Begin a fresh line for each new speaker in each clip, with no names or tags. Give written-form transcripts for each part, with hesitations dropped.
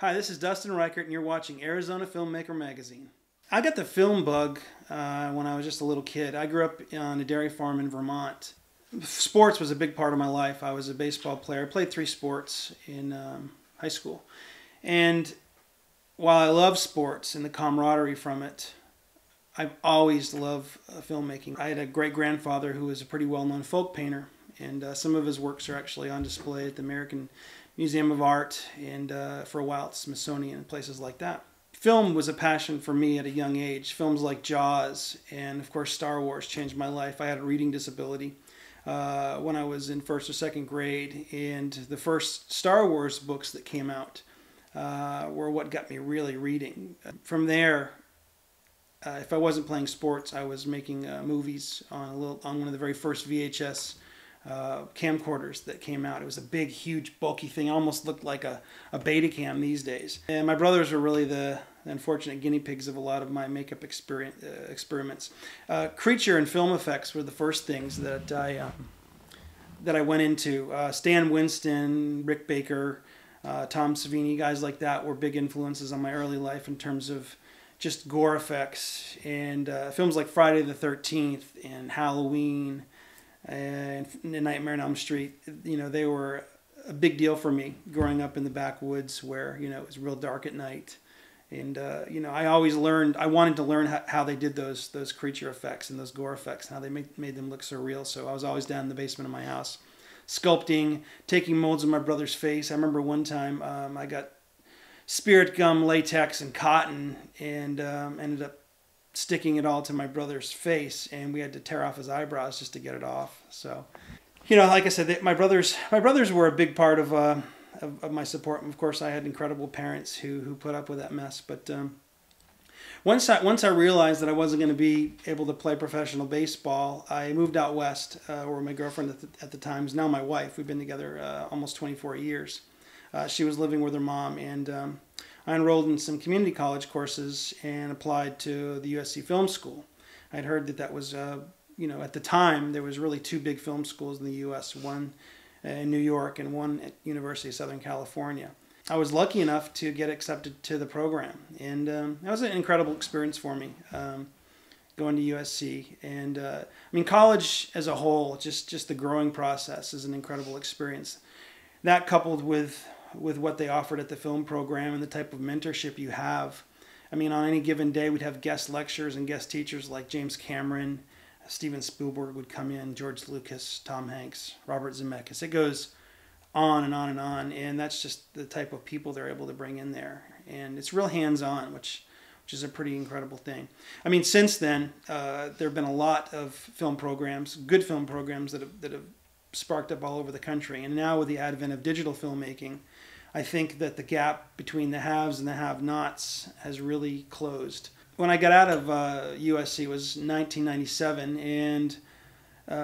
Hi, this is Dustin Rikert, and you're watching Arizona Filmmaker Magazine. I got the film bug when I was just a little kid. I grew up on a dairy farm in Vermont. Sports was a big part of my life. I was a baseball player. I played 3 sports in high school. And while I love sports and the camaraderie from it, I've always loved filmmaking. I had a great-grandfather who was a pretty well-known folk painter, and some of his works are actually on display at the American Museum of Art and for a while at Smithsonian and places like that. Film was a passion for me at a young age. Films like Jaws and, of course, Star Wars changed my life. I had a reading disability when I was in 1st or 2nd grade, and the first Star Wars books that came out were what got me really reading. From there, if I wasn't playing sports, I was making movies on one of the very first VHS camcorders that came out. It was a big, huge, bulky thing. It almost looked like a Betacam these days. And my brothers were really the unfortunate guinea pigs of a lot of my makeup experiments. Creature and film effects were the first things that I went into. Stan Winston, Rick Baker, Tom Savini, guys like that were big influences on my early life in terms of just gore effects. And films like Friday the 13th and Halloween and Nightmare on Elm Street, you know, they were a big deal for me growing up in the backwoods where, you know, it was real dark at night. And, you know, I wanted to learn how they did those creature effects and those gore effects, and how they made them look so real. So I was always down in the basement of my house, sculpting, taking molds of my brother's face. I remember one time I got spirit gum, latex, and cotton, and ended up sticking it all to my brother's face, and we had to tear off his eyebrows just to get it off. So, you know, like I said, my brothers were a big part of my support. And of course, I had incredible parents who put up with that mess. But once I realized that I wasn't going to be able to play professional baseball, I moved out west, where my girlfriend at the time is now my wife. We've been together almost 24 years. She was living with her mom, and I enrolled in some community college courses and applied to the USC Film School. I'd heard that was, you know, at the time there was really 2 big film schools in the U.S., one in New York and one at University of Southern California. I was lucky enough to get accepted to the program, and that was an incredible experience for me, going to USC. And I mean, college as a whole, just the growing process is an incredible experience. That coupled with what they offered at the film program and the type of mentorship you have. I mean, on any given day, we'd have guest lectures and guest teachers like James Cameron, Steven Spielberg would come in, George Lucas, Tom Hanks, Robert Zemeckis. It goes on and on and on, and that's just the type of people they're able to bring in there. And it's real hands-on, which is a pretty incredible thing. I mean, since then, there have been a lot of film programs, good film programs that have sparked up all over the country. And now with the advent of digital filmmaking, I think that the gap between the haves and the have-nots has really closed. When I got out of USC, it was 1997, and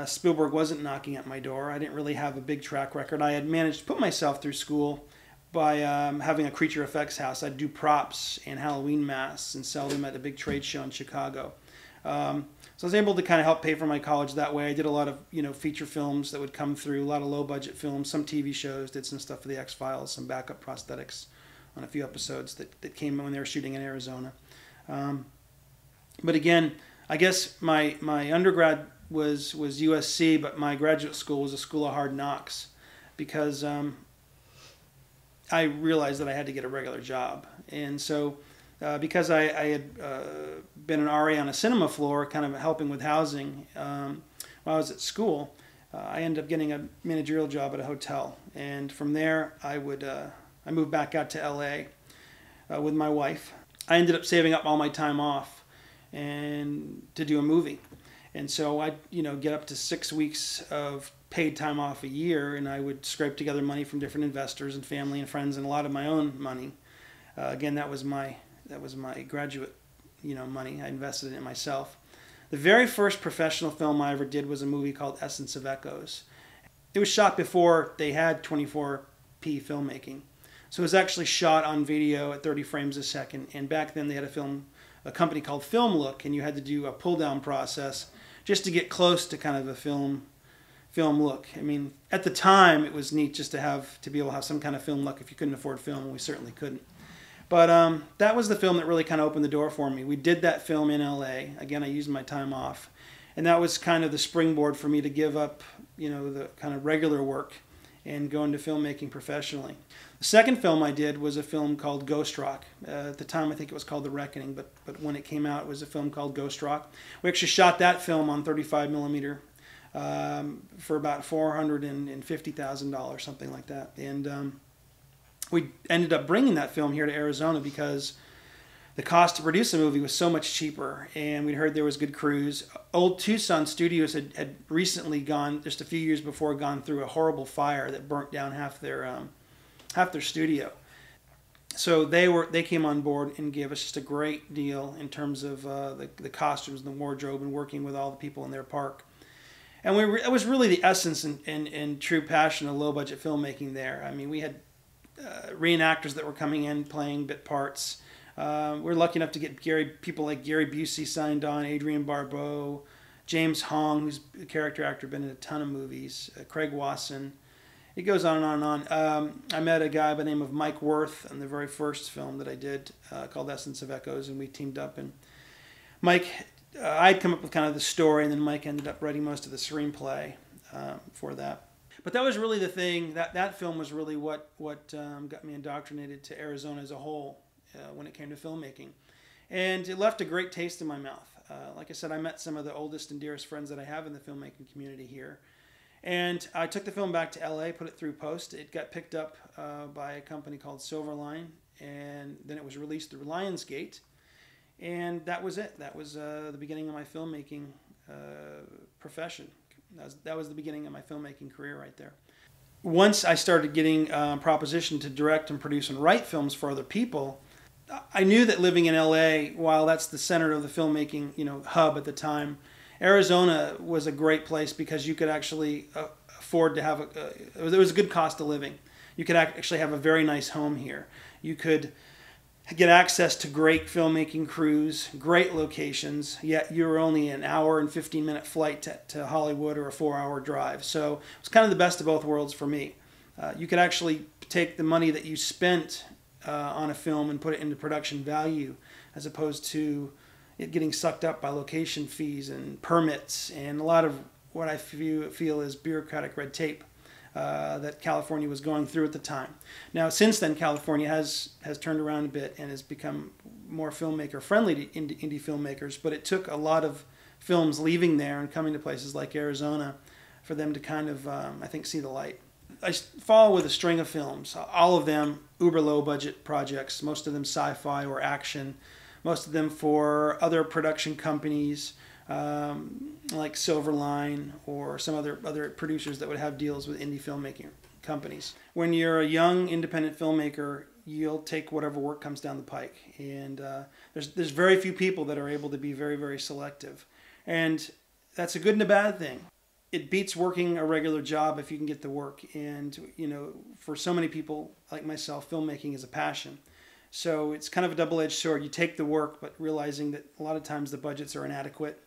Spielberg wasn't knocking at my door. I didn't really have a big track record. I had managed to put myself through school by having a creature effects house. I'd do props and Halloween masks and sell them at a big trade show in Chicago. So I was able to kind of help pay for my college that way. I did a lot of, you know, feature films that would come through, a lot of low-budget films, some TV shows, did some stuff for the X-Files, some backup prosthetics on a few episodes that came when they were shooting in Arizona. But again, I guess my undergrad was USC, but my graduate school was a school of hard knocks, because I realized that I had to get a regular job. And so because I had been an RA on a cinema floor, kind of helping with housing while I was at school, I ended up getting a managerial job at a hotel. And from there, I moved back out to LA with my wife. I ended up saving up all my time off and to do a movie. And so I'd, you know, get up to 6 weeks of paid time off a year, and I would scrape together money from different investors and family and friends and a lot of my own money. Again, that was my graduate, you know, money. I invested in it myself. The very first professional film I ever did was a movie called Essence of Echoes. It was shot before they had 24p filmmaking. So it was actually shot on video at 30 frames a second. And back then they had a company called Film Look, and you had to do a pull down process just to get close to kind of a film look. I mean, at the time it was neat just to be able to have some kind of film look if you couldn't afford film, and we certainly couldn't. But that was the film that really kind of opened the door for me. We did that film in LA. Again, I used my time off. And that was kind of the springboard for me to give up, the kind of regular work and go into filmmaking professionally. The second film I did was a film called Ghost Rock. At the time, I think it was called The Reckoning, but when it came out, it was a film called Ghost Rock. We actually shot that film on 35 millimeter for about $450,000, something like that. And we ended up bringing that film here to Arizona because the cost to produce a movie was so much cheaper, and we'd heard there was good crews. Old Tucson Studios had recently gone, just a few years before, gone through a horrible fire that burnt down half their studio. So they came on board and gave us just a great deal in terms of the costumes and the wardrobe and working with all the people in their park. And it was really the essence and true passion of low-budget filmmaking there. I mean, we had reenactors that were coming in playing bit parts. We were lucky enough to get people like Gary Busey signed on, Adrienne Barbeau, James Hong, who's a character actor, been in a ton of movies, Craig Wasson. It goes on and on and on. I met a guy by the name of Mike Worth in the very first film that I did called Essence of Echoes, and we teamed up. And Mike, I'd come up with kind of the story, and then Mike ended up writing most of the screenplay for that. But that was really the thing. That film was really what got me indoctrinated to Arizona as a whole when it came to filmmaking. And it left a great taste in my mouth. Like I said, I met some of the oldest and dearest friends that I have in the filmmaking community here. And I took the film back to LA, put it through post. It got picked up by a company called Silverline, and then it was released through Lionsgate. And that was it. That was the beginning of my filmmaking profession. That was the beginning of my filmmaking career right there. Once I started getting propositioned to direct and produce and write films for other people, I knew that living in LA, while that's the center of the filmmaking hub at the time, Arizona was a great place because you could actually afford to have it was a good cost of living. You could actually have a very nice home here. You could get access to great filmmaking crews, great locations, yet you were only an hour and 15-minute flight to Hollywood or a 4-hour drive. So it was kind of the best of both worlds for me. You could actually take the money that you spent on a film and put it into production value, as opposed to it getting sucked up by location fees and permits and a lot of what I feel is bureaucratic red tape that California was going through at the time. Now, since then, California has turned around a bit and has become more filmmaker friendly to indie filmmakers, but it took a lot of films leaving there and coming to places like Arizona for them to kind of, I think, see the light. I follow with a string of films, all of them uber low budget projects, most of them sci-fi or action, most of them for other production companies like Silverline or some other producers that would have deals with indie filmmaking companies. When you're a young independent filmmaker, you'll take whatever work comes down the pike, and there's very few people that are able to be very, very selective, and that's a good and a bad thing. It beats working a regular job if you can get the work, and for so many people like myself, filmmaking is a passion. So it's kind of a double-edged sword. You take the work, but realizing that a lot of times the budgets are inadequate,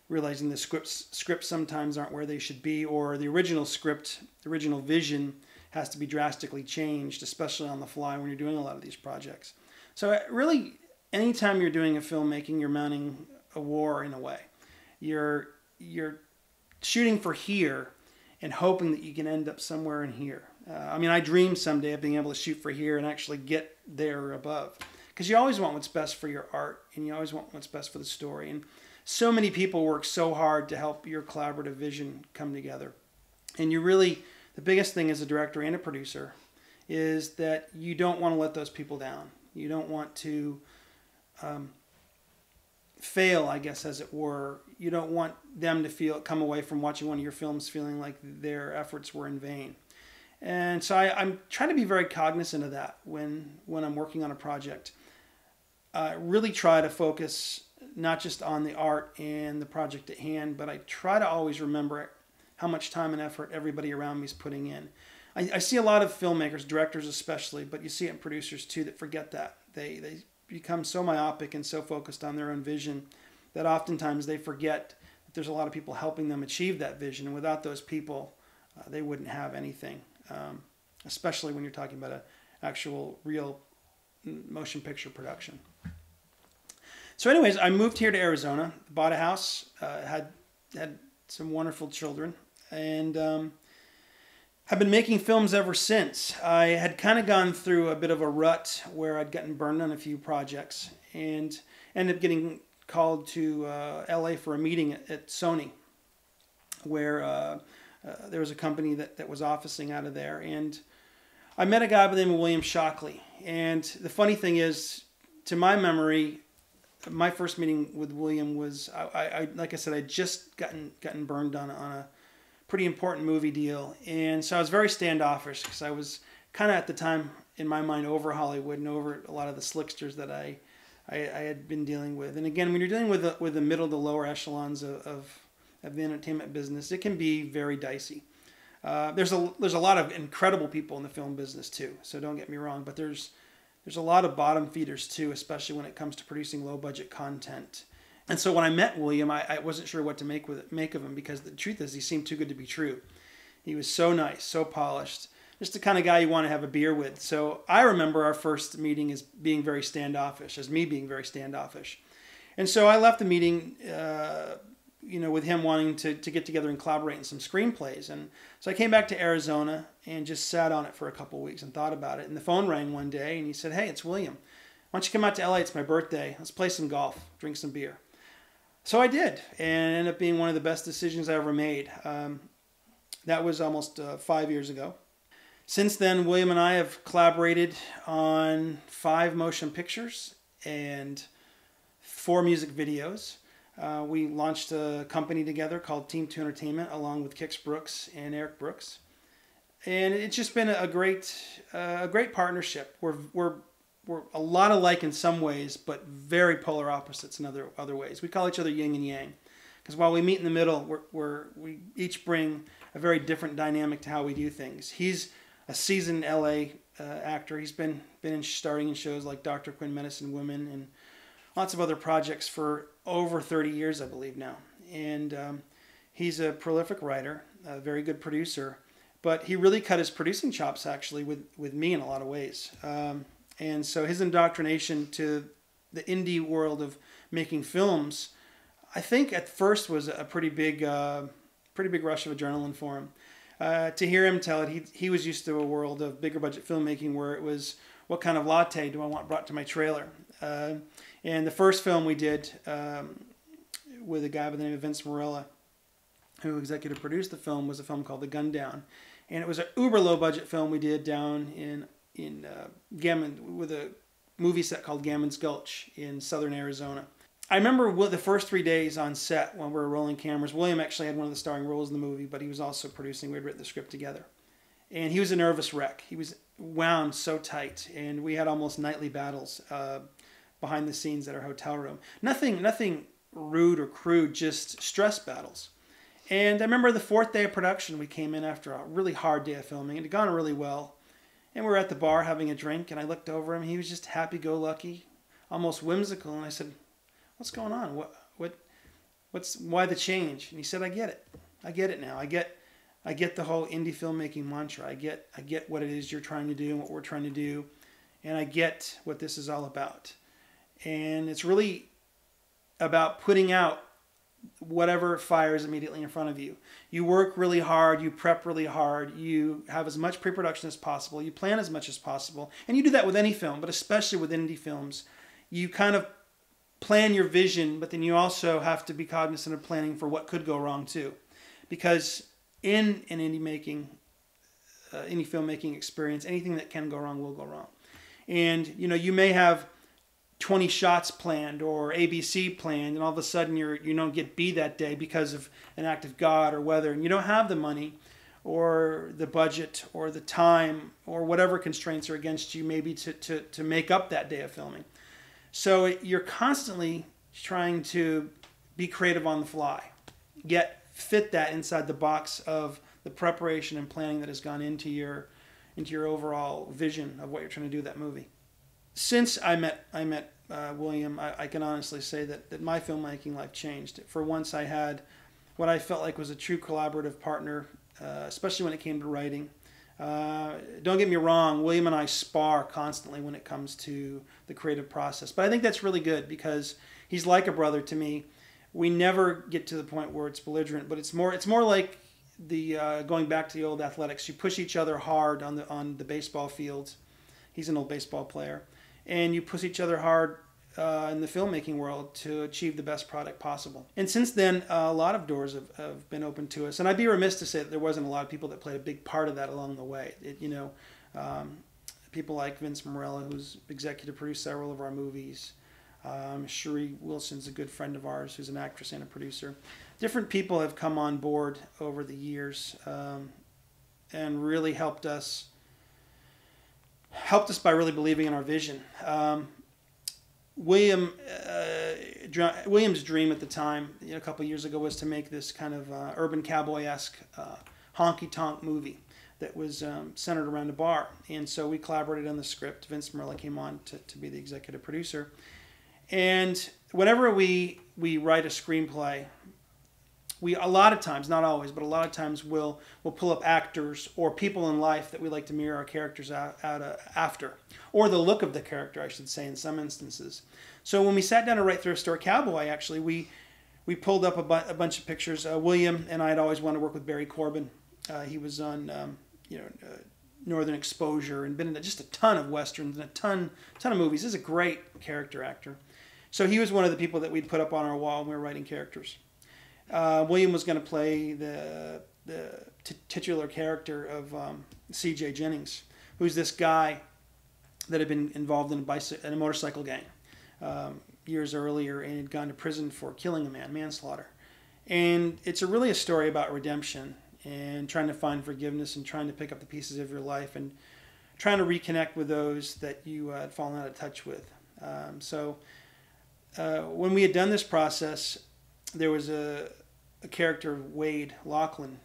realizing the scripts sometimes aren't where they should be, or the original script, the original vision has to be drastically changed, especially on the fly when you're doing a lot of these projects. So really, anytime you're doing a filmmaking, you're mounting a war in a way. You're shooting for here and hoping that you can end up somewhere in here. I dream someday of being able to shoot for here and actually get there or above. Because you always want what's best for your art, and you always want what's best for the story. And so many people work so hard to help your collaborative vision come together. And the biggest thing as a director and a producer is that you don't want to let those people down. You don't want to fail, I guess, as it were. You don't want them to come away from watching one of your films feeling like their efforts were in vain. And so I'm trying to be very cognizant of that when I'm working on a project. Really try to focus not just on the art and the project at hand, but I try to always remember how much time and effort everybody around me is putting in. I see a lot of filmmakers, directors especially, but you see it in producers too, that forget that. They become so myopic and so focused on their own vision that oftentimes they forget that there's a lot of people helping them achieve that vision. And without those people, they wouldn't have anything. Especially when you're talking about an actual, real motion picture production. So anyways, I moved here to Arizona, bought a house, had some wonderful children, and I've been making films ever since. I had kind of gone through a bit of a rut where I'd gotten burned on a few projects and ended up getting called to LA for a meeting at Sony, where there was a company that was officing out of there. And I met a guy by the name of William Shockley. And the funny thing is, to my memory, my first meeting with William was, I like I said, I'd just gotten burned on a pretty important movie deal. And so I was very standoffish because I was kind of at the time, in my mind, over Hollywood and over a lot of the slicksters that I had been dealing with. And again, when you're dealing with the middle to lower echelons of the entertainment business, it can be very dicey. There's a lot of incredible people in the film business too, so don't get me wrong, but there's a lot of bottom feeders too, especially when it comes to producing low budget content. And so when I met William, I wasn't sure what to make of him, because the truth is he seemed too good to be true. He was so nice, so polished, just the kind of guy you want to have a beer with. So I remember our first meeting as being very standoffish, as me being very standoffish. And so I left the meeting, with him wanting to get together and collaborate in some screenplays. And so I came back to Arizona and just sat on it for a couple of weeks and thought about it. And the phone rang one day and he said, "Hey, it's William. Why don't you come out to LA? It's my birthday. Let's play some golf, drink some beer." So I did, and it ended up being one of the best decisions I ever made. That was almost 5 years ago. Since then, William and I have collaborated on 5 motion pictures and 4 music videos. We launched a company together called TeamTwo Entertainment, along with Kix Brooks and Eric Brooks, and it's just been a great partnership. We're a lot alike in some ways, but very polar opposites in other ways. We call each other yin and yang, because while we meet in the middle, we each bring a very different dynamic to how we do things. He's a seasoned LA actor. He's been starring in shows like Dr. Quinn, Medicine Woman, and lots of other projects for over 30 years, I believe now. And he's a prolific writer, a very good producer, but he really cut his producing chops actually with me in a lot of ways. And so his indoctrination to the indie world of making films, I think at first was a pretty big rush of adrenaline for him. To hear him tell it, he was used to a world of bigger budget filmmaking where it was, what kind of latte do I want brought to my trailer? And the first film we did with a guy by the name of Vince Morella, who executive produced the film, was a film called The Gun Down. And it was an uber low budget film we did down in Gammon, with a movie set called Gammon's Gulch in southern Arizona. I remember the first 3 days on set when we were rolling cameras. William actually had one of the starring roles in the movie, but he was also producing. We had written the script together. And he was a nervous wreck. He was wound so tight, and we had almost nightly battles behind the scenes at our hotel room. Nothing rude or crude, just stress battles. And I remember the 4th day of production, we came in after a really hard day of filming. It had gone really well. And we were at the bar having a drink, and I looked over him. He was just happy-go-lucky, almost whimsical. And I said, "What's going on? Why the change?" And he said, "I get it. I get it now. I get the whole indie filmmaking mantra. I get what it is you're trying to do and what we're trying to do, and I get what this is all about. And it's really about putting out whatever fires immediately in front of you. You work really hard, you prep really hard, you have as much pre-production as possible, you plan as much as possible, and you do that with any film, but especially with indie films. You kind of plan your vision, but then you also have to be cognizant of planning for what could go wrong too. Because in an indie filmmaking experience, anything that can go wrong will go wrong. And you may have 20 shots planned or ABC planned, and all of a sudden you don't get B that day because of an act of God or weather, and you don't have the money or the budget or the time or whatever constraints are against you maybe to make up that day of filming. So you're constantly trying to be creative on the fly, yet fit that inside the box of the preparation and planning that has gone into your overall vision of what you're trying to do with that movie. Since I met William, I can honestly say that my filmmaking life changed. For once, I had what I felt like was a true collaborative partner, especially when it came to writing. Don't get me wrong, William and I spar constantly when it comes to the creative process. But I think that's really good because he's like a brother to me. We never get to the point where it's belligerent, but it's more like the going back to the old athletics. You push each other hard on the baseball fields. He's an old baseball player. And you push each other hard in the filmmaking world to achieve the best product possible. And since then, a lot of doors have been open to us. And I'd be remiss to say that there wasn't a lot of people that played a big part of that along the way. People like Vince Morella, who's executive produced several of our movies. Cherie Wilson's a good friend of ours, who's an actress and a producer. Different people have come on board over the years and really helped us by really believing in our vision. William's dream at the time, a couple of years ago, was to make this kind of urban cowboy-esque honky-tonk movie that was centered around a bar. And so we collaborated on the script. Vince Morella came on to be the executive producer. And whenever we write a screenplay, a lot of times, not always, but a lot of times we'll pull up actors or people in life that we like to mirror our characters out after. Or the look of the character, I should say, in some instances. So when we sat down to write Thriftstore Cowboy, actually, we pulled up a bunch of pictures. William and I had always wanted to work with Barry Corbin. He was on Northern Exposure and been in just a ton of Westerns and a ton of movies. He's a great character actor. So he was one of the people that we'd put up on our wall when we were writing characters. William was going to play the titular character of C.J. Jennings, who's this guy that had been involved in a motorcycle gang years earlier and had gone to prison for killing a man, manslaughter. And it's really a story about redemption and trying to find forgiveness and trying to pick up the pieces of your life and trying to reconnect with those that you had fallen out of touch with. When we had done this process, there was a character, Wade Laughlin,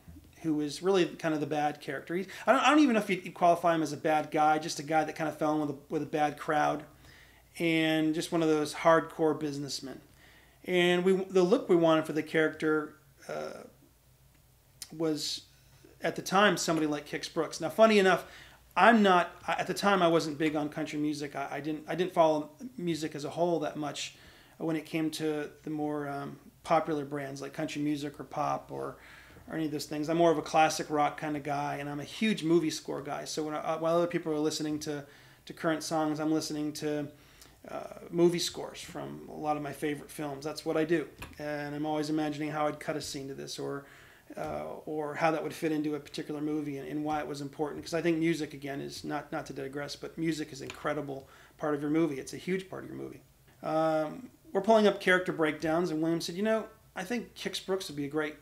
who was really kind of the bad character. I don't even know if you'd qualify him as a bad guy, just a guy that kind of fell in with a bad crowd and just one of those hardcore businessmen. And the look we wanted for the character was, at the time, somebody like Kix Brooks. Now, funny enough, at the time I wasn't big on country music. I didn't follow music as a whole that much when it came to the more popular brands like country music or pop or any of those things. I'm more of a classic rock kind of guy, and I'm a huge movie score guy. So while other people are listening to current songs, I'm listening to movie scores from a lot of my favorite films. That's what I do, and I'm always imagining how I'd cut a scene to this or how that would fit into a particular movie and why it was important. Because I think music, again, is not to digress, but music is an incredible part of your movie. It's a huge part of your movie. We're pulling up character breakdowns, and William said, I think Kix Brooks would be a great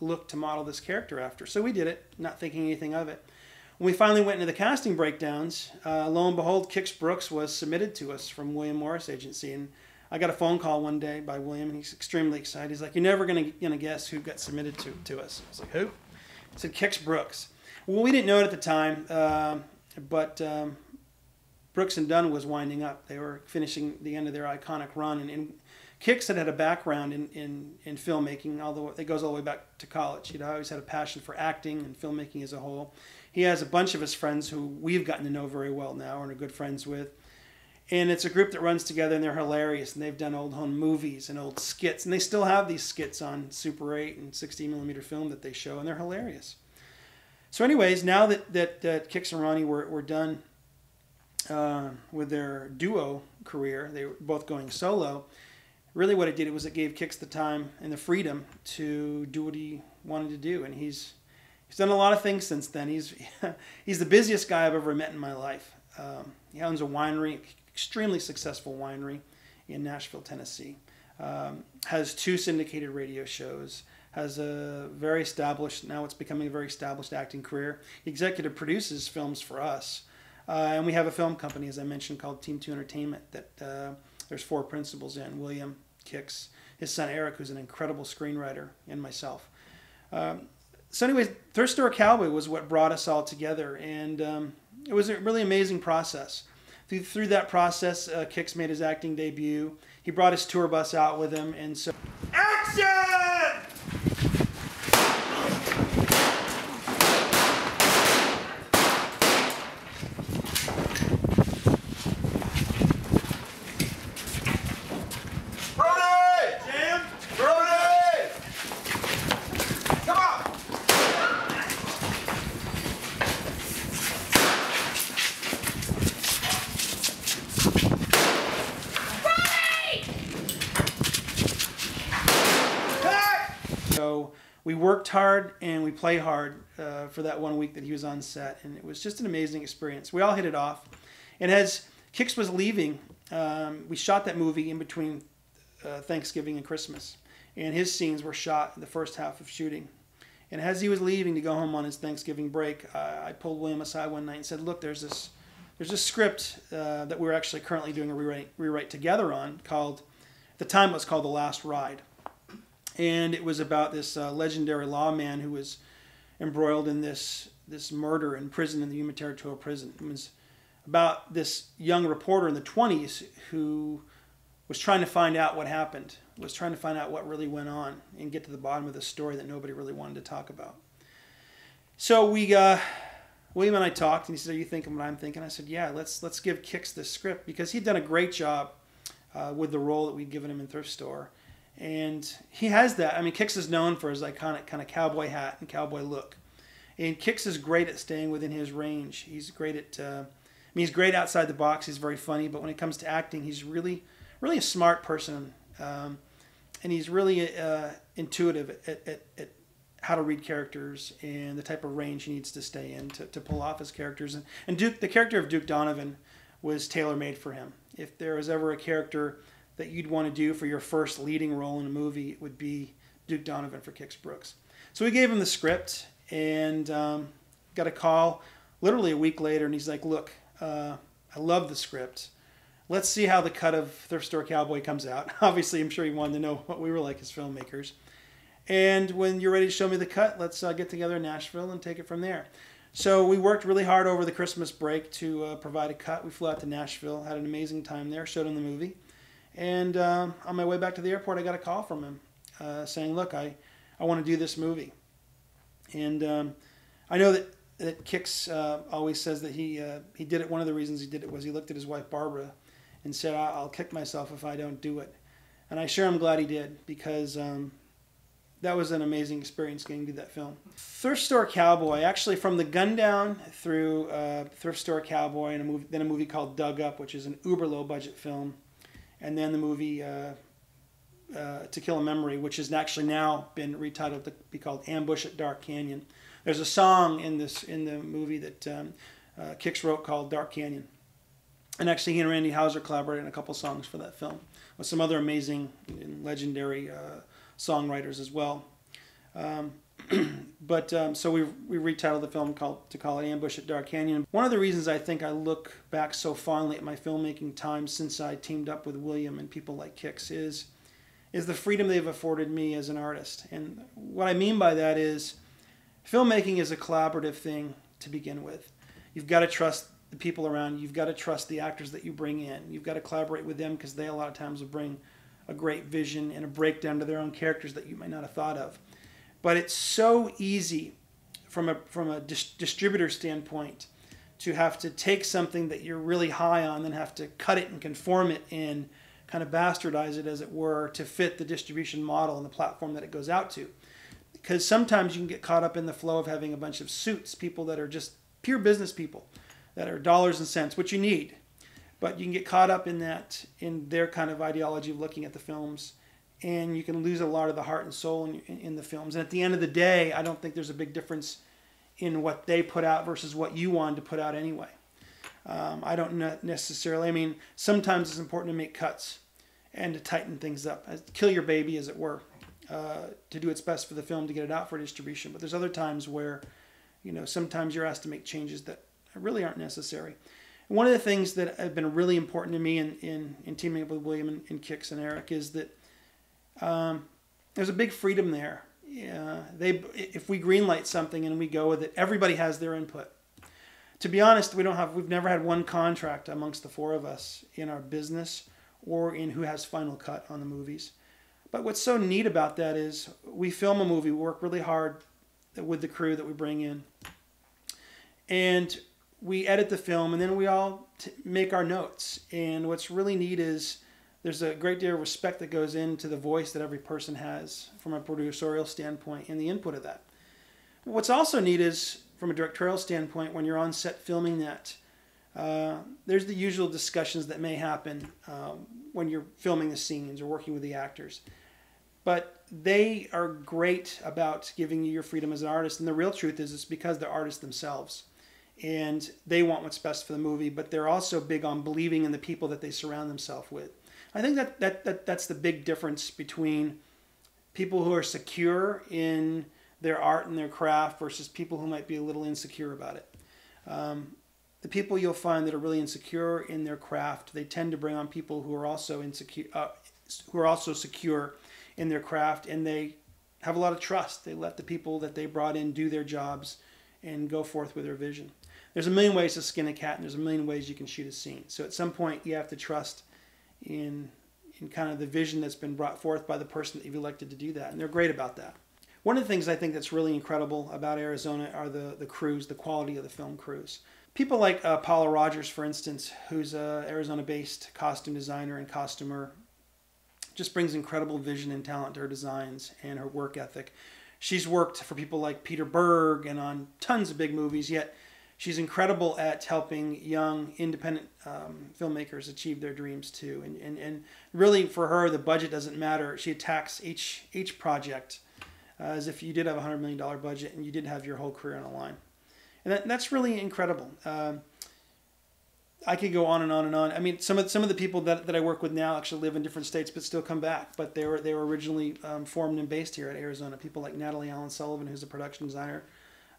look to model this character after. So we did it, not thinking anything of it. When we finally went into the casting breakdowns, lo and behold, Kix Brooks was submitted to us from William Morris Agency. And I got a phone call one day by William, and he's extremely excited. He's like, "You're never going to guess who got submitted to us." I was like, "Who?" He said, "Kix Brooks." Well, we didn't know it at the time, but Brooks and Dunn was winding up. They were finishing the end of their iconic run, and Kix had a background in filmmaking, although it goes all the way back to college. He'd always had a passion for acting and filmmaking as a whole. He has a bunch of his friends who we've gotten to know very well now and are good friends with. And it's a group that runs together, and they're hilarious. And they've done old home movies and old skits, and they still have these skits on Super 8 and 16mm film that they show, and they're hilarious. So anyways, now that Kix and Ronnie were done with their duo career, they were both going solo. Really what it did was it gave Kix the time and the freedom to do what he wanted to do. And he's done a lot of things since then. He's the busiest guy I've ever met in my life. He owns a winery, extremely successful winery in Nashville, Tennessee. Has 2 syndicated radio shows. Has a very established, now it's becoming a very established acting career. He executive produces films for us. And we have a film company, as I mentioned, called TeamTwo Entertainment that there's 4 principals in: William, Kix, his son Eric, who's an incredible screenwriter, and myself. So anyways, Thriftstore Cowboy was what brought us all together, and it was a really amazing process. Through that process, Kix made his acting debut. He brought his tour bus out with him, and so... Action! worked hard and we played hard for that 1 week that he was on set, and it was just an amazing experience. We all hit it off. And as Kix was leaving, we shot that movie in between Thanksgiving and Christmas, and his scenes were shot in the first half of shooting. And as he was leaving to go home on his Thanksgiving break, I pulled William aside one night and said, "Look, there's this script that we're actually currently doing a rewrite together on called, at the time it was called The Last Ride." And it was about this legendary lawman who was embroiled in this murder in prison, in the Yuma Territorial Prison. It was about this young reporter in the 20s who was trying to find out what happened, was trying to find out what really went on and get to the bottom of the story that nobody really wanted to talk about. So William and I talked, and he said, "Are you thinking what I'm thinking?" I said, "Yeah, let's give Kix this script," because he'd done a great job with the role that we'd given him in Thriftstore. And he has that. I mean, Kix is known for his iconic kind of cowboy hat and cowboy look. And Kix is great at staying within his range. He's great at, he's great outside the box. He's very funny. But when it comes to acting, he's really a smart person. And he's really intuitive at how to read characters and the type of range he needs to stay in to pull off his characters. And the character of Duke Donovan was tailor-made for him. If there was ever a character that you'd want to do for your first leading role in a movie, it would be Duke Donovan for Kix Brooks. So we gave him the script and got a call literally a week later, and he's like, "Look, I love the script. Let's see how the cut of Thriftstore Cowboy comes out." Obviously, I'm sure he wanted to know what we were like as filmmakers. "And when you're ready to show me the cut, let's get together in Nashville and take it from there." So we worked really hard over the Christmas break to provide a cut. We flew out to Nashville, had an amazing time there, showed him the movie. And on my way back to the airport, I got a call from him saying, "Look, I want to do this movie." And I know that Kix always says that he did it. One of the reasons he did it was he looked at his wife, Barbara, and said, "I'll kick myself if I don't do it." And I sure am glad he did, because that was an amazing experience getting to do that film. Thriftstore Cowboy, actually from the Gundown through Thriftstore Cowboy, and then a movie called Dug Up, which is an uber low budget film. And then the movie To Kill a Memory, which has actually now been retitled to be called Ambush at Dark Canyon. There's a song in the movie that Kix wrote called Dark Canyon. And actually he and Randy Houser collaborated on a couple songs for that film with some other amazing and legendary songwriters as well. So we retitled the film to call it Ambush at Dark Canyon. One of the reasons I think I look back so fondly at my filmmaking time since I teamed up with William and people like Kix is the freedom they've afforded me as an artist. And what I mean by that is filmmaking is a collaborative thing to begin with. You've got to trust the people around you. You've got to trust the actors that you bring in. You've got to collaborate with them, because they a lot of times will bring a great vision and a breakdown to their own characters that you might not have thought of. But it's so easy from a distributor standpoint to have to take something that you're really high on, then have to cut it and conform it and kind of bastardize it, as it were, to fit the distribution model and the platform that it goes out to. Because sometimes you can get caught up in the flow of having a bunch of suits, people that are just pure business people, that are dollars and cents, which you need. But you can get caught up in that, in their kind of ideology of looking at the films, and you can lose a lot of the heart and soul in the films. And at the end of the day, I don't think there's a big difference in what they put out versus what you wanted to put out anyway. I don't necessarily, I mean, sometimes it's important to make cuts and to tighten things up, kill your baby, as it were, to do its best for the film, to get it out for distribution. But there's other times where, sometimes you're asked to make changes that really aren't necessary. And one of the things that have been really important to me in teaming up with William and Kix and Eric is that there's a big freedom there. If we greenlight something and we go with it, everybody has their input. To be honest, we've never had one contract amongst the four of us in our business or in who has final cut on the movies. But what's so neat about that is we film a movie, we work really hard with the crew that we bring in, and we edit the film, and then we all make our notes. And what's really neat is there's a great deal of respect that goes into the voice that every person has from a producerial standpoint and the input of that. What's also neat is, from a directorial standpoint, when you're on set filming that, there's the usual discussions that may happen when you're filming the scenes or working with the actors. But they are great about giving you your freedom as an artist. And the real truth is it's because they're artists themselves. And they want what's best for the movie, but they're also big on believing in the people that they surround themselves with. I think that's the big difference between people who are secure in their art and their craft versus people who might be a little insecure about it. The people you'll find that are really insecure in their craft, they tend to bring on people who are also insecure, who are also secure in their craft, and they have a lot of trust. They let the people that they brought in do their jobs and go forth with their vision. There's a million ways to skin a cat, and there's a million ways you can shoot a scene. So at some point, you have to trust in kind of the vision that's been brought forth by the person that you've elected to do that, and they're great about that. One of the things I think that's really incredible about Arizona are the crews, the quality of the film crews. People like Paula Rogers, for instance, who's an Arizona-based costume designer and costumer, just brings incredible vision and talent to her designs and her work ethic. She's worked for people like Peter Berg and on tons of big movies, yet she's incredible at helping young, independent filmmakers achieve their dreams too. And really, for her, the budget doesn't matter. She attacks each project as if you did have a $100 million budget and you did have your whole career on the line. And that's really incredible. I could go on and on and on. I mean, some of the people that I work with now actually live in different states, but still come back. But they were originally formed and based here at Arizona. People like Natalie Allen Sullivan, who's a production designer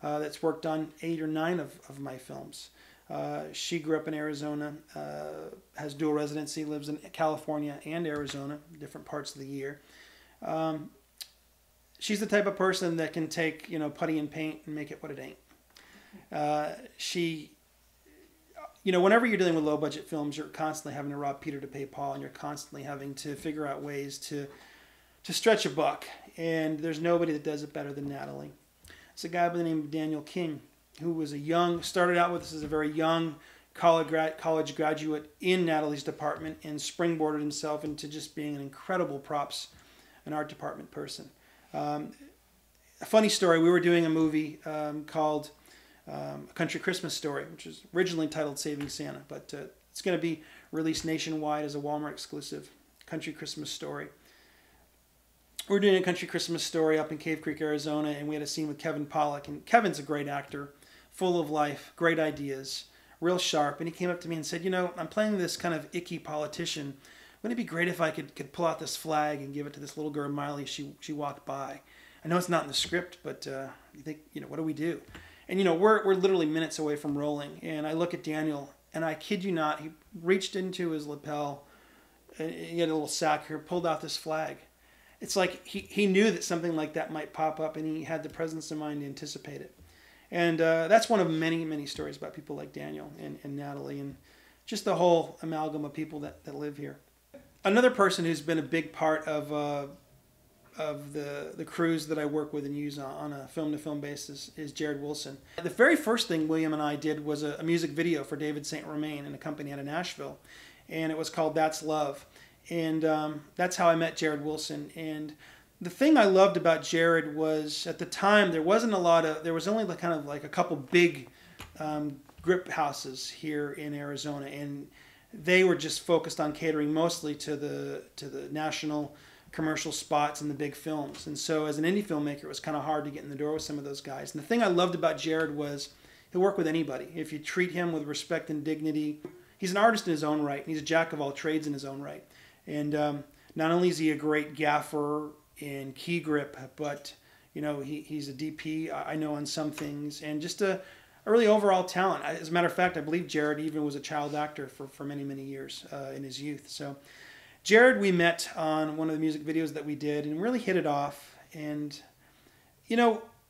that's worked on 8 or 9 of my films. She grew up in Arizona, has dual residency, lives in California and Arizona, different parts of the year. She's the type of person that can take putty and paint and make it what it ain't. Whenever you're dealing with low budget films, you're constantly having to rob Peter to pay Paul, and you're constantly having to figure out ways to stretch a buck. And there's nobody that does it better than Natalie. It's a guy by the name of Daniel King, who was started out with us as a very young college graduate in Natalie's department, and springboarded himself into just being an incredible props and art department person. A funny story, we were doing a movie called A Country Christmas Story, which was originally titled Saving Santa, but it's going to be released nationwide as a Walmart exclusive, Country Christmas Story. We're doing A Country Christmas Story up in Cave Creek, Arizona, and we had a scene with Kevin Pollak, and Kevin's a great actor, full of life, great ideas, real sharp, and he came up to me and said, I'm playing this kind of icky politician. Wouldn't it be great if I could pull out this flag and give it to this little girl, Miley, she walked by? I know it's not in the script, but you think, what do we do? And, we're literally minutes away from rolling. And I look at Daniel, and I kid you not, he reached into his lapel, and he had a little sack here, pulled out this flag. It's like he knew that something like that might pop up, and he had the presence of mind to anticipate it. And that's one of many, many stories about people like Daniel and Natalie, and just the whole amalgam of people that live here. Another person who's been a big part of the crews that I work with and use on a film-to-film basis is Jared Wilson. The very first thing William and I did was a music video for David St. Romain and a company out of Nashville, and it was called That's Love. And that's how I met Jared Wilson. And the thing I loved about Jared was, at the time, there was only like a couple big grip houses here in Arizona, and they were just focused on catering mostly to the national commercial spots and the big films. And so as an indie filmmaker, it was kind of hard to get in the door with some of those guys. And the thing I loved about Jared was he'll work with anybody. If you treat him with respect and dignity, he's an artist in his own right, and he's a jack of all trades in his own right. And not only is he a great gaffer and key grip, but he's a DP, I know, on some things, and just a really overall talent. As a matter of fact, I believe Jared even was a child actor for many, many years in his youth. So Jared, we met on one of the music videos that we did and really hit it off. And,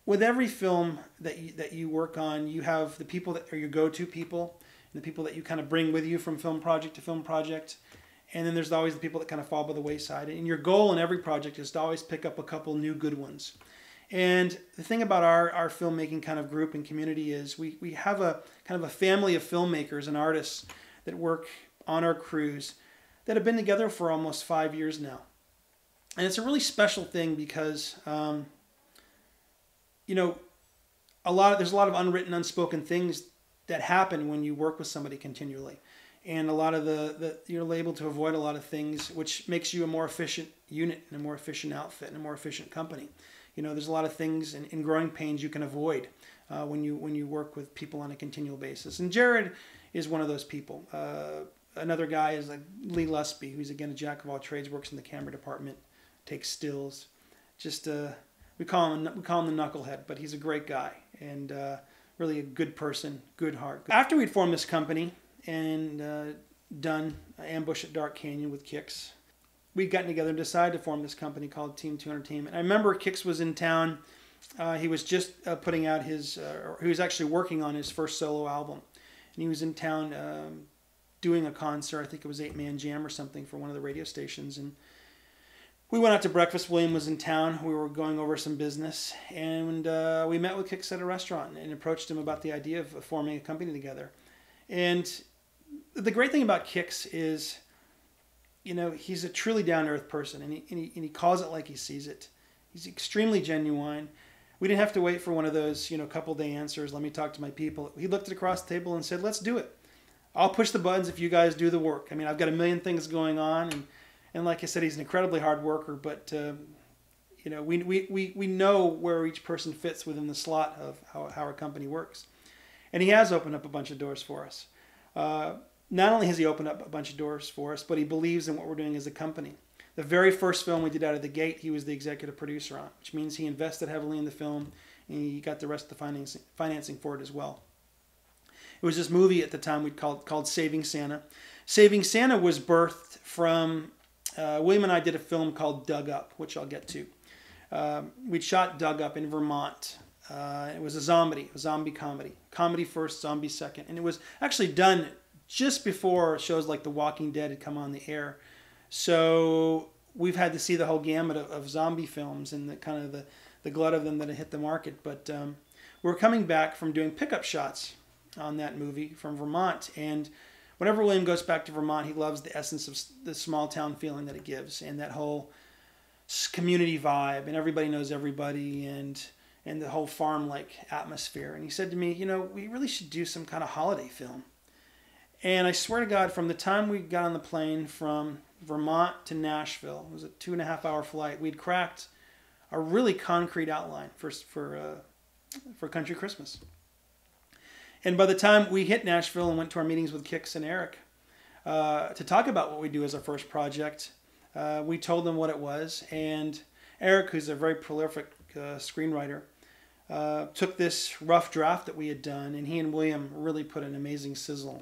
with every film that you work on, you have the people that are your go-to people and the people that you kind of bring with you from film project to film project. And then there's always the people that kind of fall by the wayside. And your goal in every project is to always pick up a couple new good ones. And the thing about our filmmaking kind of group and community is we have a kind of a family of filmmakers and artists that work on our crews that have been together for almost 5 years now. And it's a really special thing because, there's a lot of unwritten, unspoken things that happen when you work with somebody continually. and a lot of you're able to avoid a lot of things, which makes you a more efficient unit and a more efficient outfit and a more efficient company. There's a lot of things in growing pains you can avoid when you work with people on a continual basis. And Jared is one of those people. Another guy is like Lee Lusby, who's again a jack of all trades, works in the camera department, takes stills. Just we call him the knucklehead, but he's a great guy and really a good person, good heart. After we'd formed this company and done Ambush at Dark Canyon with Kix, we'd gotten together and decided to form this company called TeamTwo Entertainment. I remember Kix was in town. He was just putting out he was actually working on his first solo album. And he was in town doing a concert. I think it was 8-Man Jam or something for one of the radio stations. And we went out to breakfast. William was in town. We were going over some business. And we met with Kix at a restaurant and approached him about the idea of forming a company together. And the great thing about Kix is, he's a truly down-to-earth person, and he calls it like he sees it. He's extremely genuine. We didn't have to wait for one of those, couple-day answers, let me talk to my people. He looked across the table and said, let's do it. I'll push the buttons if you guys do the work. I mean, I've got a million things going on, and like I said, he's an incredibly hard worker, but, we know where each person fits within the slot of how our company works. And he has opened up a bunch of doors for us. Not only has he opened up a bunch of doors for us, but he believes in what we're doing as a company. The very first film we did out of the gate, he was the executive producer on, which means he invested heavily in the film, and he got the rest of the financing for it as well. It was this movie at the time we'd called Saving Santa. Saving Santa was birthed from, William and I did a film called Dug Up, which I'll get to. We'd shot Dug Up in Vermont. It was a zombie comedy. Comedy first, zombie second. And it was actually done just before shows like The Walking Dead had come on the air. So we've had to see the whole gamut of zombie films and the glut of them that had hit the market. But we're coming back from doing pickup shots on that movie from Vermont. And whenever William goes back to Vermont, he loves the essence of the small town feeling that it gives and that whole community vibe. And everybody knows everybody and the whole farm-like atmosphere. And he said to me, we really should do some kind of holiday film. And I swear to God, from the time we got on the plane from Vermont to Nashville, it was a 2.5-hour flight, we'd cracked a really concrete outline for Country Christmas. And by the time we hit Nashville and went to our meetings with Kix and Eric to talk about what we do as our first project, we told them what it was. And Eric, who's a very prolific screenwriter, took this rough draft that we had done, and he and William really put an amazing sizzle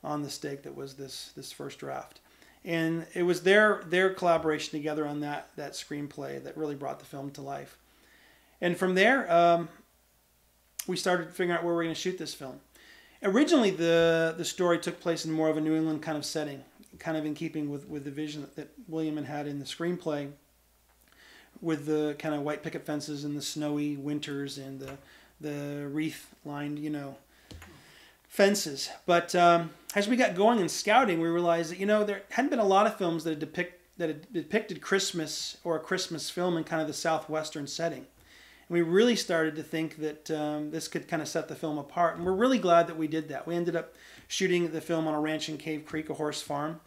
on the steak that was this first draft. And it was their collaboration together on that screenplay that really brought the film to life. And from there, we started figuring out where we were going to shoot this film. Originally, the story took place in more of a New England kind of setting, kind of in keeping with the vision that William had in the screenplay, with the kind of white picket fences and the snowy winters and the wreath-lined, fences. But as we got going and scouting, we realized that, there hadn't been a lot of films that had depicted Christmas or a Christmas film in kind of the southwestern setting. And we really started to think that this could kind of set the film apart. And we're really glad that we did that. We ended up shooting the film on a ranch in Cave Creek, a horse farm.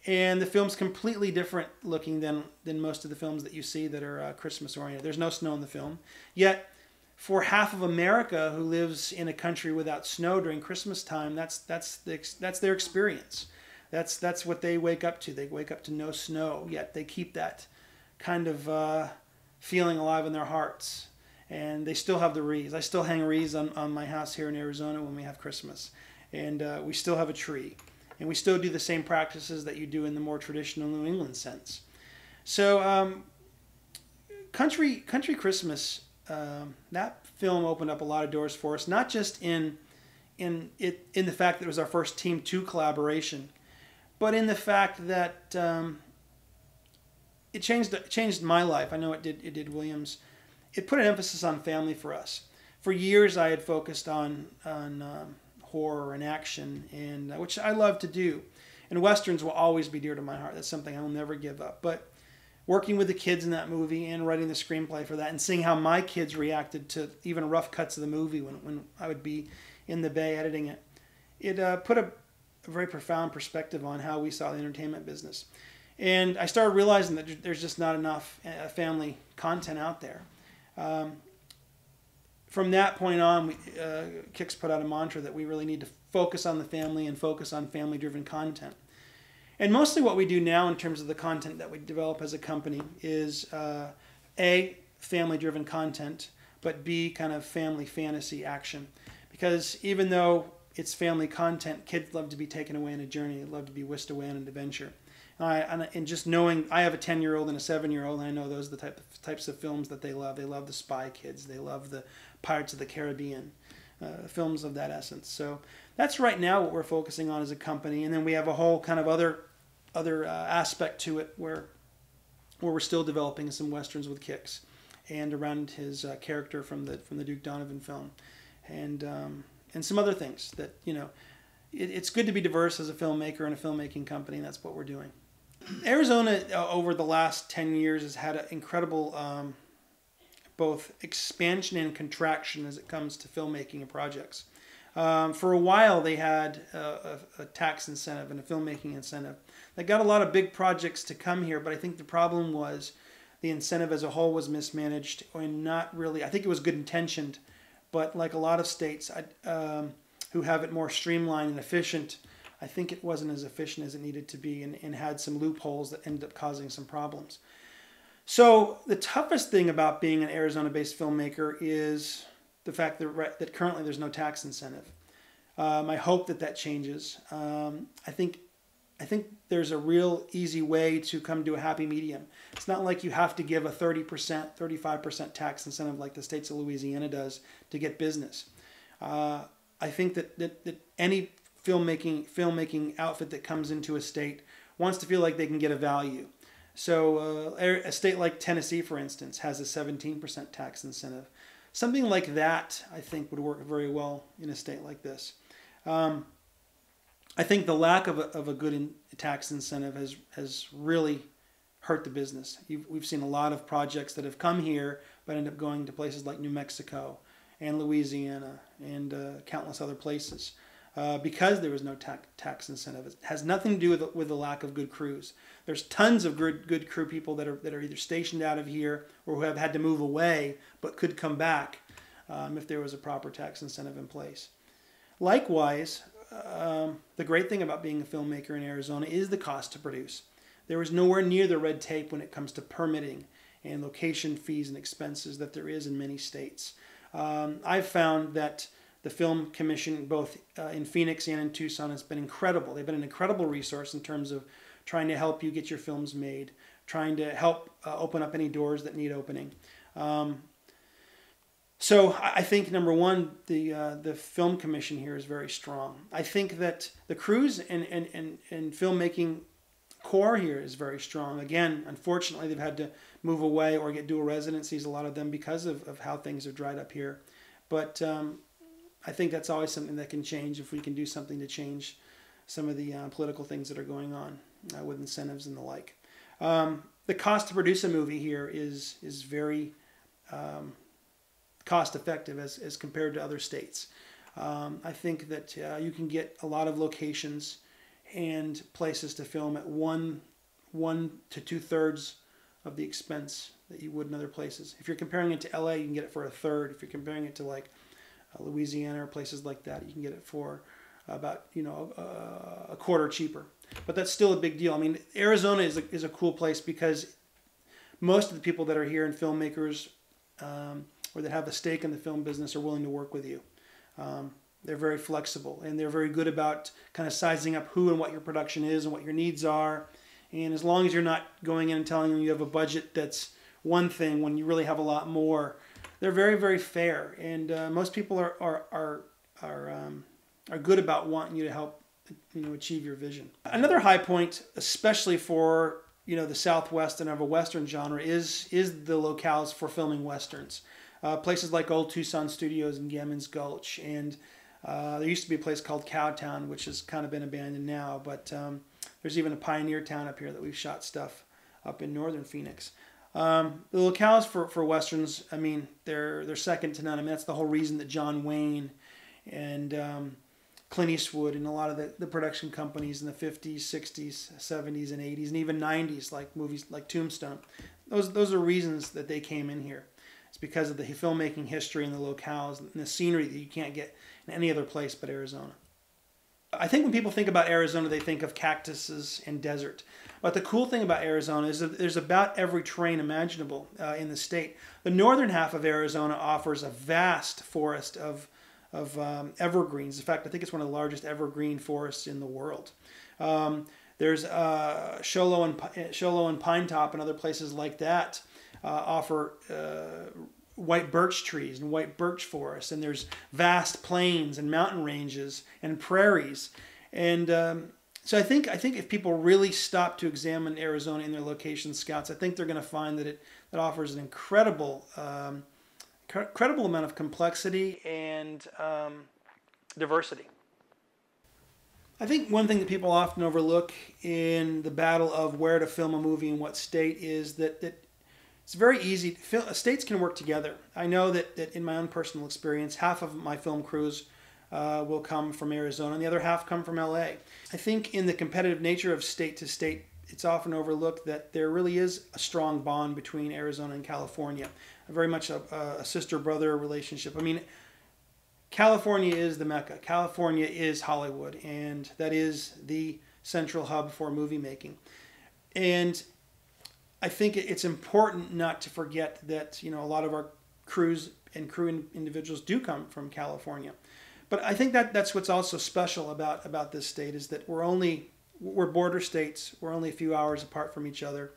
And the film's completely different looking than most of the films that you see that are Christmas oriented. There's no snow in the film. Yet, for half of America who lives in a country without snow during Christmas time, that's their experience. That's what they wake up to. They wake up to no snow, yet they keep that kind of feeling alive in their hearts. And they still have the wreaths. I still hang wreaths on my house here in Arizona when we have Christmas. And we still have a tree. And we still do the same practices that you do in the more traditional New England sense. So Country Christmas, that film opened up a lot of doors for us, not just in the fact that it was our first TeamTwo collaboration, but in the fact that it changed my life. I know it did William's. It put an emphasis on family for us. For years, I had focused on horror and action, and which I love to do. And Westerns will always be dear to my heart. That's something I will never give up. But working with the kids in that movie and writing the screenplay for that and seeing how my kids reacted to even rough cuts of the movie when I would be in the Bay editing it, it put a very profound perspective on how we saw the entertainment business. And I started realizing that there's just not enough family content out there. From that point on, Kicks put out a mantra that we really need to focus on the family and focus on family-driven content. And mostly what we do now in terms of the content that we develop as a company is A, family-driven content, but B, kind of family fantasy action. Because even though it's family content, kids love to be taken away on a journey. They love to be whisked away on an adventure. And just knowing, I have a 10-year-old and a 7-year-old, and I know those are the types of films that they love. They love the Spy Kids. They love the Pirates of the Caribbean, films of that essence. So that's right now what we're focusing on as a company. And then we have a whole kind of other aspect to it where we're still developing some westerns with Kicks, and around his character from the Duke Donovan film, and some other things that, you know, it's good to be diverse as a filmmaker and a filmmaking company, and that's what we're doing. Arizona, over the last 10 years, has had an incredible both expansion and contraction as it comes to filmmaking and projects. For a while, they had a tax incentive and a filmmaking incentive. They got a lot of big projects to come here, but I think the problem was the incentive as a whole was mismanaged, and not really, I think it was good intentioned, but like a lot of states who have it more streamlined and efficient, I think it wasn't as efficient as it needed to be, and had some loopholes that ended up causing some problems. So the toughest thing about being an Arizona-based filmmaker is the fact that currently there's no tax incentive. I hope that changes. I think there's a real easy way to come to a happy medium. It's not like you have to give a 30%, 35% tax incentive like the states of Louisiana does to get business. I think that any filmmaking outfit that comes into a state wants to feel like they can get a value. So a state like Tennessee, for instance, has a 17% tax incentive. Something like that, I think, would work very well in a state like this. I think the lack of a good tax incentive has really hurt the business. We've seen a lot of projects that have come here but end up going to places like New Mexico and Louisiana and countless other places because there was no tax incentive. It has nothing to do with the lack of good crews. There's tons of good crew people that are either stationed out of here or who have had to move away but could come back if there was a proper tax incentive in place. Likewise, the great thing about being a filmmaker in Arizona is the cost to produce. There is nowhere near the red tape when it comes to permitting and location fees and expenses that there is in many states. I've found that the Film Commission, both in Phoenix and in Tucson, has been incredible. They've been an incredible resource in terms of trying to help you get your films made, trying to help open up any doors that need opening. So I think, number one, the Film Commission here is very strong. I think that the crews and filmmaking core here is very strong. Again, unfortunately, they've had to move away or get dual residencies, a lot of them, because of how things have dried up here. But I think that's always something that can change if we can do something to change some of the political things that are going on with incentives and the like. The cost to produce a movie here is very cost effective as compared to other states. I think that you can get a lot of locations and places to film at 1 to 2/3 of the expense that you would in other places. If you're comparing it to LA, you can get it for 1/3. If you're comparing it to like Louisiana or places like that, you can get it for about a quarter cheaper. But that's still a big deal. I mean, Arizona is a cool place because most of the people that are here and filmmakers or that have a stake in the film business are willing to work with you. They're very flexible, and they're very good about kind of sizing up who and what your production is and what your needs are. And as long as you're not going in and telling them you have a budget that's one thing when you really have a lot more, they're very, very fair. And most people are good about wanting you to help achieve your vision. Another high point, especially for the Southwest and of a Western genre, is the locales for filming Westerns. Places like Old Tucson Studios in Gammons Gulch, and there used to be a place called Cowtown, which has kind of been abandoned now, but there's even a Pioneer Town up here that we've shot stuff up in northern Phoenix. The locales for Westerns, I mean, they're second to none. I mean, that's the whole reason that John Wayne and Clint Eastwood and a lot of the production companies in the 50s, 60s, 70s, and 80s, and even 90s, like movies like Tombstone. Those are reasons that they came in here. It's because of the filmmaking history and the locales and the scenery that you can't get in any other place but Arizona. I think when people think about Arizona, they think of cactuses and desert. But the cool thing about Arizona is that there's about every terrain imaginable in the state. The northern half of Arizona offers a vast forest of evergreens. In fact, I think it's one of the largest evergreen forests in the world. There's Show Low and Pine Top and other places like that offer white birch trees and white birch forests, and there's vast plains and mountain ranges and prairies. And so I think if people really stop to examine Arizona in their location scouts, I think they're going to find that it offers an incredible amount of complexity and diversity. I think one thing that people often overlook in the battle of where to film a movie in what state is that it's very easy. States can work together. I know that in my own personal experience, half of my film crews will come from Arizona and the other half come from LA. I think in the competitive nature of state to state, it's often overlooked that there really is a strong bond between Arizona and California. Very much a sister-brother relationship. I mean, California is the Mecca. California is Hollywood, and that is the central hub for movie making. And I think it's important not to forget that, you know, a lot of our crews and individuals do come from California. But I think that's what's also special about this state is that we're border states. We're only a few hours apart from each other.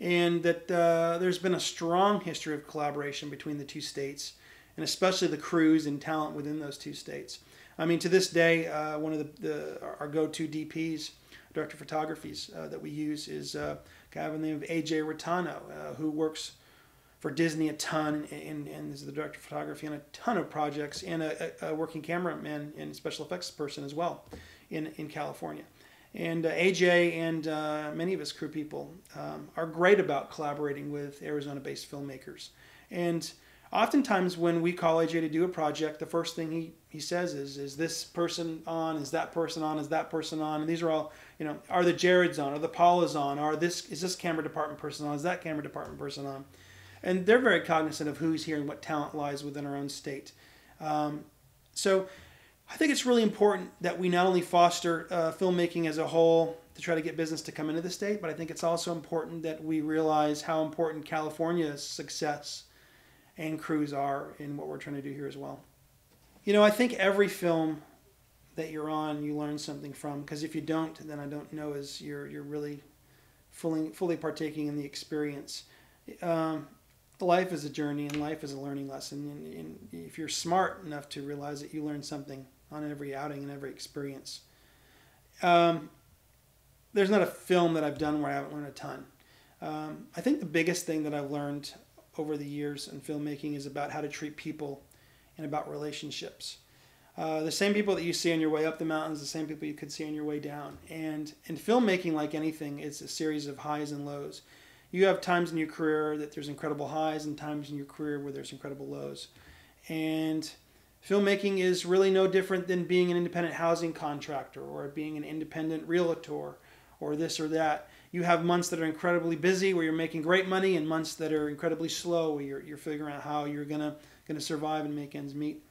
And that there's been a strong history of collaboration between the two states, and especially the crews and talent within those two states. I mean, to this day, one of our go-to DPs, director of photographies that we use is a guy by the name of AJ Rotano, who works for Disney a ton and is the director of photography on a ton of projects, and a working cameraman and special effects person as well in California. And AJ and many of his crew people are great about collaborating with Arizona-based filmmakers. And oftentimes when we call AJ to do a project, the first thing he says is this person on? Is that person on? Is that person on? And these are all, you know, are the Jareds on? Are the Paulas on? Is this camera department person on? Is that camera department person on? And they're very cognizant of who's here and what talent lies within our own state. So I think it's really important that we not only foster filmmaking as a whole to try to get business to come into the state, but I think it's also important that we realize how important California's success and crews are in what we're trying to do here as well. You know, I think every film that you're on, you learn something from, because if you don't, then I don't know as you're really fully partaking in the experience. Life is a journey and life is a learning lesson. And if you're smart enough to realize that you learn something on every outing and every experience. There's not a film that I've done where I haven't learned a ton. I think the biggest thing that I've learned over the years in filmmaking is about how to treat people and about relationships. The same people that you see on your way up the mountains, the same people you could see on your way down. And in filmmaking, like anything, it's a series of highs and lows. You have times in your career that there's incredible highs and times in your career where there's incredible lows. And filmmaking is really no different than being an independent housing contractor or being an independent realtor or this or that. You have months that are incredibly busy where you're making great money and months that are incredibly slow where you're figuring out how you're gonna survive and make ends meet.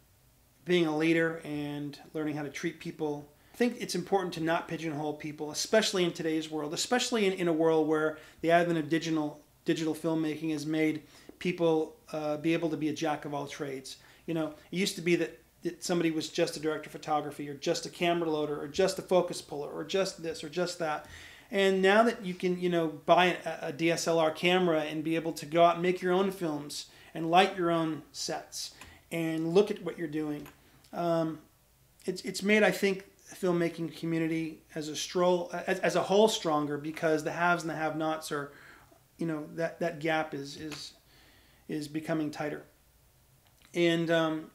Being a leader and learning how to treat people. I think it's important to not pigeonhole people, especially in today's world, especially in a world where the advent of digital filmmaking has made people be able to be a jack of all trades. You know, it used to be that somebody was just a director of photography or just a camera loader or just a focus puller or just this or just that. And now that you can, you know, buy a DSLR camera and be able to go out and make your own films and light your own sets and look at what you're doing, it's made, I think, the filmmaking community as a whole stronger because the haves and the have-nots are, you know, that gap is becoming tighter. And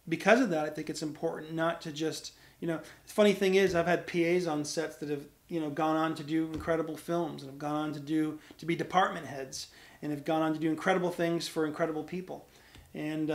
because of that, I think it's important not to just, you know, the funny thing is I've had PAs on sets that have, you know, gone on to do incredible films and have gone on to be department heads and have gone on to do incredible things for incredible people. And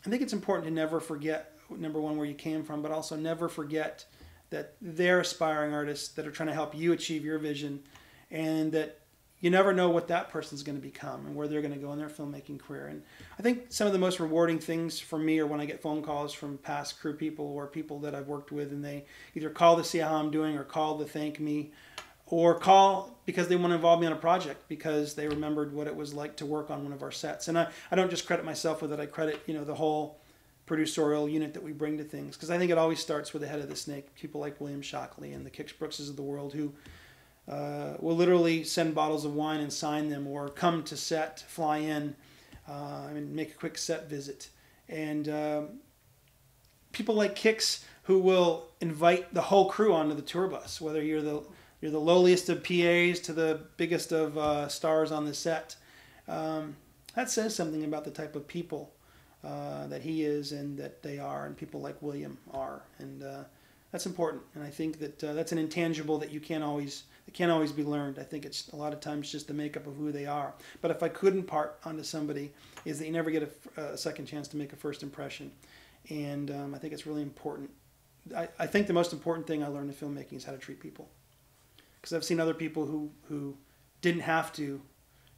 I think it's important to never forget, number one, where you came from, but also never forget that they're aspiring artists that are trying to help you achieve your vision, and that you never know what that person's going to become and where they're going to go in their filmmaking career. And I think some of the most rewarding things for me are when I get phone calls from past crew people or people that I've worked with, and they either call to see how I'm doing or call to thank me, or call because they want to involve me on a project because they remembered what it was like to work on one of our sets. And I don't just credit myself with it. I credit, the whole producerial unit that we bring to things, because I think it always starts with the head of the snake, people like William Shockley and the Kix Brookses of the world, who will literally send bottles of wine and sign them, or come to set, fly in, make a quick set visit. And people like Kix, who will invite the whole crew onto the tour bus, whether you're the lowliest of PAs to the biggest of stars on the set. That says something about the type of people that he is and that they are, and people like William are. And that's important. And I think that that's an intangible that can't always be learned. I think it's a lot of times just the makeup of who they are. But if I could impart onto somebody, is that you never get a second chance to make a first impression. And I think it's really important. I think the most important thing I learned in filmmaking is how to treat people. Because I've seen other people who didn't have to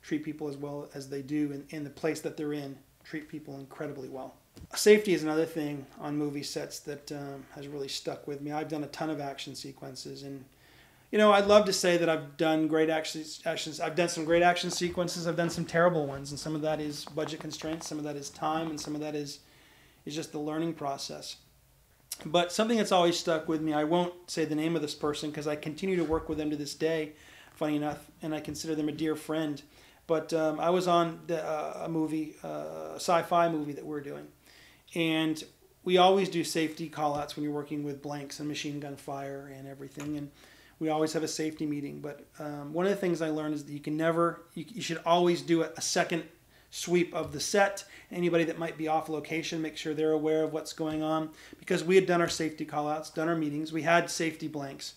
treat people as well as they do in the place that they're in, treat people incredibly well. Safety is another thing on movie sets that has really stuck with me. I've done a ton of action sequences, and I'd love to say that I've done great actions. I've done some great action sequences. I've done some terrible ones, and some of that is budget constraints, some of that is time, and some of that is just the learning process. But something that's always stuck with me, I won't say the name of this person because I continue to work with them to this day, funny enough, and I consider them a dear friend. But I was on a movie, a sci-fi movie that we're doing. And we always do safety call-outs when you're working with blanks and machine gun fire and everything. And we always have a safety meeting. But one of the things I learned is that you should always do a second sweep of the set. Anybody that might be off location, make sure they're aware of what's going on. Because we had done our safety call-outs, done our meetings. We had safety blanks.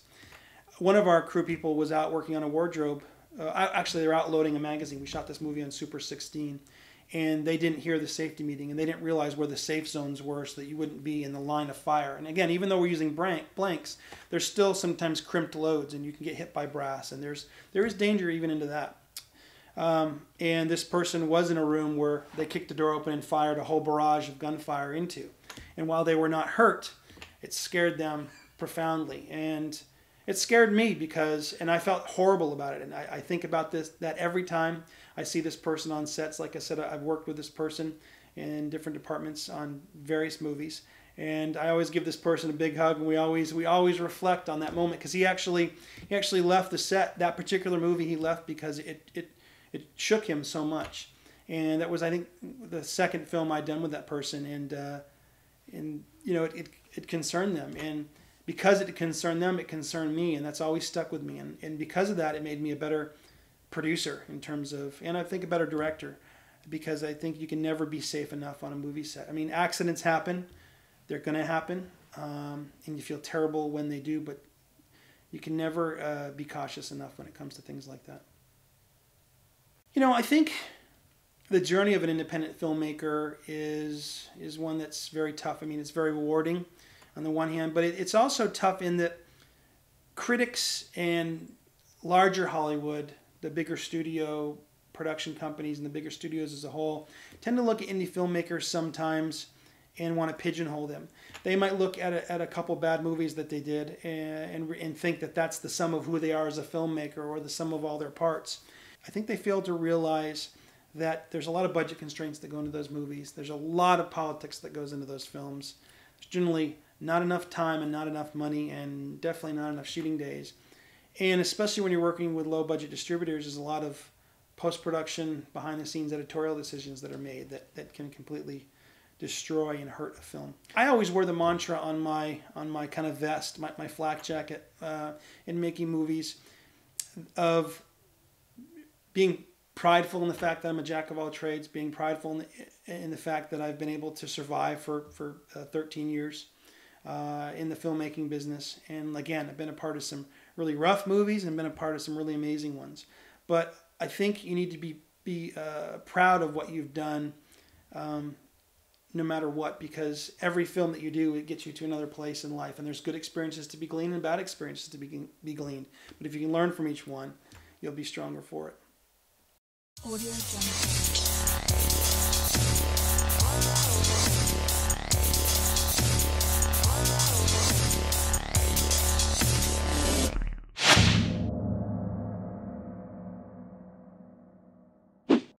One of our crew people was out working on a wardrobe. Actually, they were out loading a magazine. We shot this movie on Super 16. And they didn't hear the safety meeting, and they didn't realize where the safe zones were so that you wouldn't be in the line of fire. And again, even though we're using blanks, there's still sometimes crimped loads, and you can get hit by brass, and there is danger even into that. And this person was in a room where they kicked the door open and fired a whole barrage of gunfire into. And while they were not hurt, it scared them profoundly. And it scared me and I felt horrible about it. And I think about that every time I see this person on sets. Like I said, I've worked with this person in different departments on various movies. And I always give this person a big hug, and we always reflect on that moment, because he actually left the set. That particular movie he left because it shook him so much. And that was, I think, the second film I'd done with that person, and it concerned them. And because it concerned them, it concerned me, and that's always stuck with me. And because of that, it made me a better producer in terms of, and I think a better director, because I think you can never be safe enough on a movie set. I mean, accidents happen. They're going to happen, and you feel terrible when they do, but you can never be cautious enough when it comes to things like that. I think the journey of an independent filmmaker is one that's very tough. I mean, it's very rewarding on the one hand, but it's also tough in that critics and larger Hollywood, the bigger studio production companies and the bigger studios as a whole, tend to look at indie filmmakers sometimes and want to pigeonhole them. They might look at a couple bad movies that they did and think that that's the sum of who they are as a filmmaker, or the sum of all their parts. I think they fail to realize that there's a lot of budget constraints that go into those movies. There's a lot of politics that goes into those films. There's generally not enough time and not enough money, and definitely not enough shooting days. And especially when you're working with low-budget distributors, there's a lot of post-production, behind-the-scenes editorial decisions that are made that can completely destroy and hurt a film. I always wore the mantra on my kind of vest, my flak jacket, in making movies, of being prideful in the fact that I'm a jack of all trades, being prideful in the fact that I've been able to survive for 13 years in the filmmaking business. And again, I've been a part of some really rough movies and been a part of some really amazing ones. But I think you need to be proud of what you've done, no matter what, because every film that you do, it gets you to another place in life, and there's good experiences to be gleaned and bad experiences to be gleaned. But if you can learn from each one, you'll be stronger for it. Audio Jungle.